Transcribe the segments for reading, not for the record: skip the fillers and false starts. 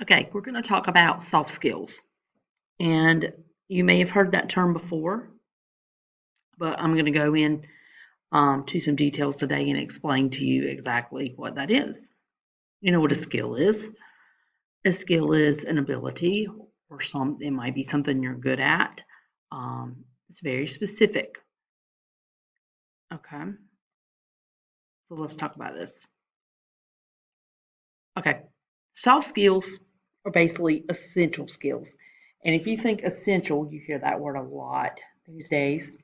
Okay, we're going to talk about soft skills. And you may have heard that term before, but I'm going to go in to some details today and explain to you exactly what that is. You know what a skill is? A skill is an ability or it might be something you're good at. It's very specific. Okay, so let's talk about this. Okay, soft skills are basically essential skills. And if you think essential, you hear that word a lot these days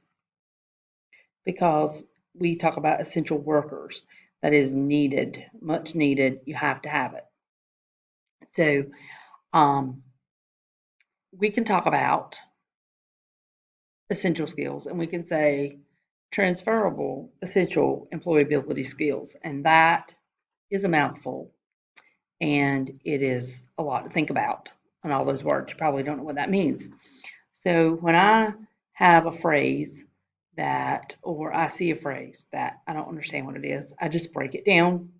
because we talk about essential workers. That is needed, much needed. You have to have it. So um, we can talk about essential skills and we can say transferable essential employability skills. And that is a mouthful and it is a lot to think about on all those words. You probably don't know what that means. So when I have a phrase or I see a phrase that I don't understand what it is, I just break it down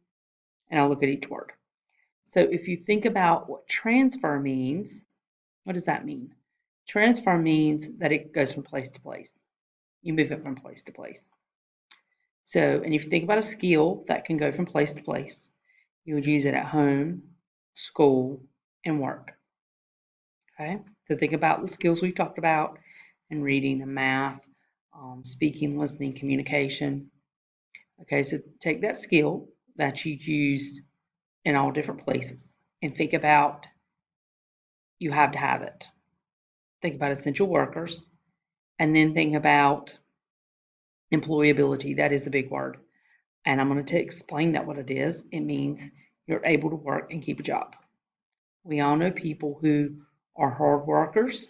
and I look at each word. So if you think about what transfer means, what does that mean? Transfer means that it goes from place to place. You move it from place to place. So, and if you think about a skill that can go from place to place, you would use it at home, school, and work. Okay, so think about the skills we've talked about and reading and math, speaking, listening, communication. Okay, so take that skill that you used in all different places and think about you have to have it. Think about essential workers and then think about employability. That is a big word. And I'm going to explain that what it is. It means you're able to work and keep a job. We all know people who are hard workers.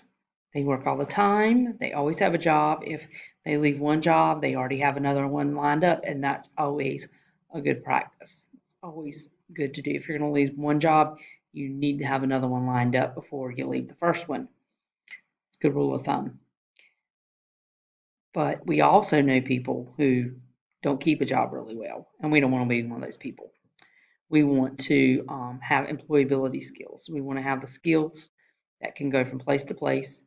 They work all the time. They always have a job. If they leave one job, they already have another one lined up, and that's always a good practice. It's always good to do. If you're going to leave one job, you need to have another one lined up before you leave the first one. It's a good rule of thumb. But we also know people who don't keep a job really well, and we don't want to be one of those people. We want to have employability skills. We want to have the skills that can go from place to place.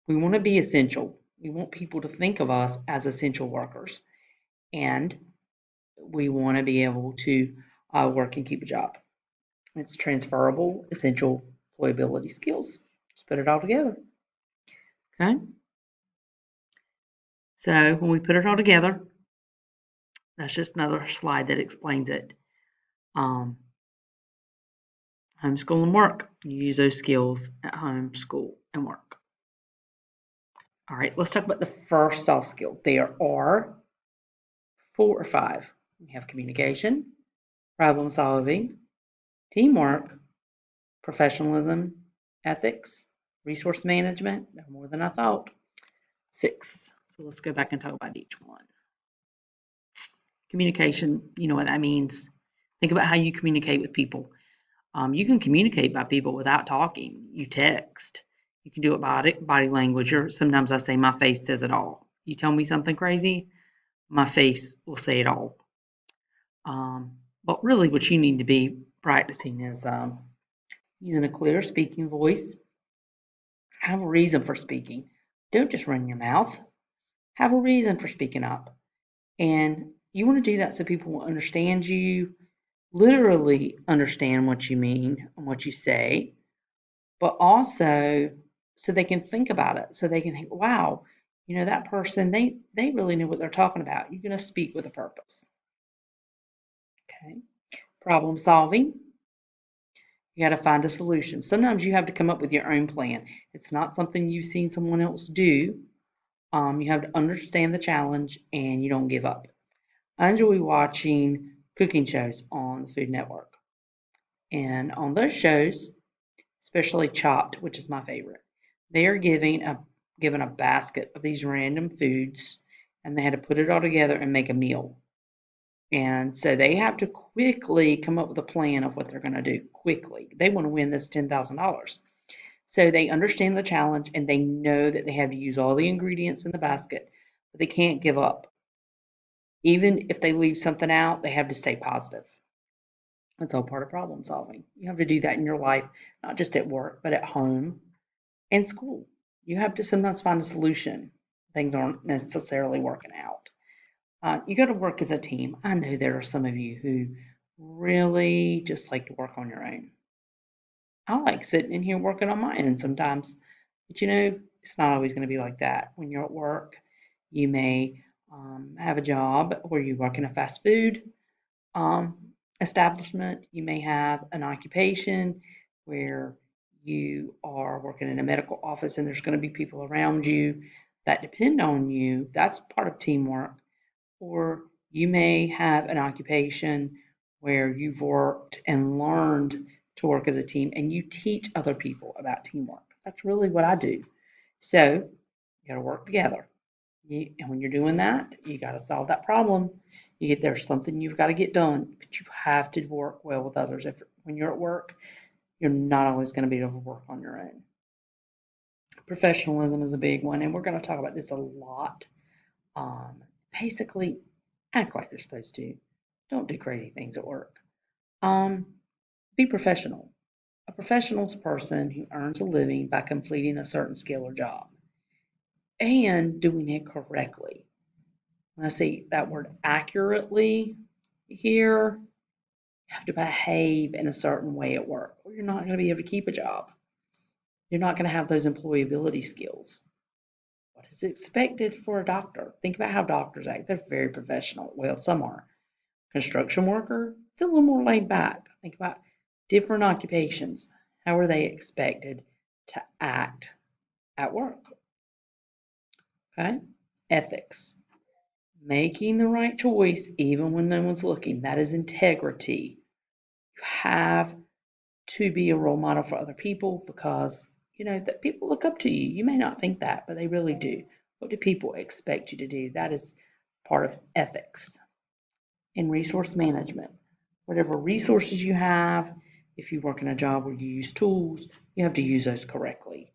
We want to be essential. We want people to think of us as essential workers. And we want to be able to work and keep a job. It's transferable, essential employability skills. Let's put it all together. Okay. So when we put it all together, that's just another slide that explains it. Um, Homeschool and work. You use those skills at home, school, and work. All right, let's talk about the first soft skill. There are 4 or 5. We have communication, problem solving, teamwork, professionalism, ethics, resource management. There are more than I thought. 6. So let's go back and talk about each one. Communication, you know what that means. Think about how you communicate with people. You can communicate by people without talking. You text. You can do it by body language, or sometimes I say my face says it all. You tell me something crazy, my face will say it all. But really, what you need to be practicing is using a clear speaking voice. Have a reason for speaking. Don't just run your mouth. Have a reason for speaking up. And you want to do that so people will understand you, literally understand what you mean and what you say, but also so they can think about it. So they can think, wow, that person, they really know what they're talking about. You're going to speak with a purpose. Okay. Problem solving. You got to find a solution. Sometimes you have to come up with your own plan. It's not something you've seen someone else do. You have to understand the challenge and you don't give up. I enjoy watching cooking shows on the Food Network. And on those shows, especially Chopped, which is my favorite, they are given a basket of these random foods and they had to put it all together and make a meal. And so they have to quickly come up with a plan of what they're going to do quickly. They want to win this $10,000. So they understand the challenge and they know that they have to use all the ingredients in the basket, but they can't give up. Even if they leave something out, they have to stay positive. That's all part of problem solving. You have to do that in your life, not just at work, but at home and school. You have to sometimes find a solution. Things aren't necessarily working out. You got to work as a team. I know there are some of you who really just like to work on your own. I like sitting in here working on my own sometimes, but it's not always going to be like that. When you're at work, you may have a job where you work in a fast food um, establishment. You may have an occupation where you are working in a medical office and there's going to be people around you that depend on you. That's part of teamwork. Or you may have an occupation where you've worked and learned to work as a team and you teach other people about teamwork. That's really what I do. So you got to work together. And when you're doing that, you got to solve that problem. There's something you've got to get done, but you have to work well with others. If when you're at work, you're not always going to be able to work on your own. Professionalism is a big one, and we're going to talk about this a lot. Basically, act like you're supposed to. Don't do crazy things at work. Um, be professional. A professional is a person who earns a living by completing a certain skill or job and doing it correctly. When I say that word accurately here, you have to behave in a certain way at work, or you're not going to be able to keep a job. You're not going to have those employability skills. What is expected for a doctor? Think about how doctors act. They're very professional. Well, some are. Construction worker, it's a little more laid back. Think about different occupations. How are they expected to act at work? Okay. Ethics. Making the right choice even when no one's looking. That is integrity. You have to be a role model for other people because that people look up to you. You may not think that, but they really do. What do people expect you to do? That is part of ethics. And resource management. Whatever resources you have, if you work in a job where you use tools, you have to use those correctly.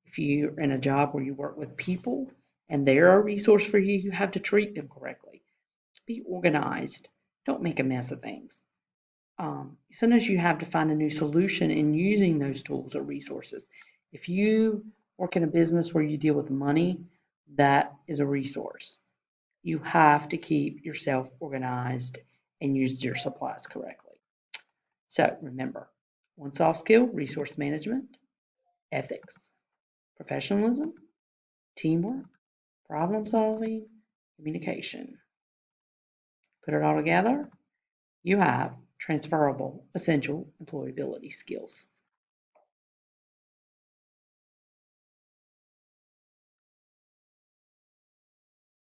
If you're in a job where you work with people and they're a resource for you, you have to treat them correctly. Be organized. Don't make a mess of things. Sometimes you have to find a new solution in using those tools or resources. If you work in a business where you deal with money, that is a resource. You have to keep yourself organized and use your supplies correctly. So remember, one soft skill, resource management, ethics, professionalism, teamwork, problem solving, communication. Put it all together, you have transferable essential employability skills.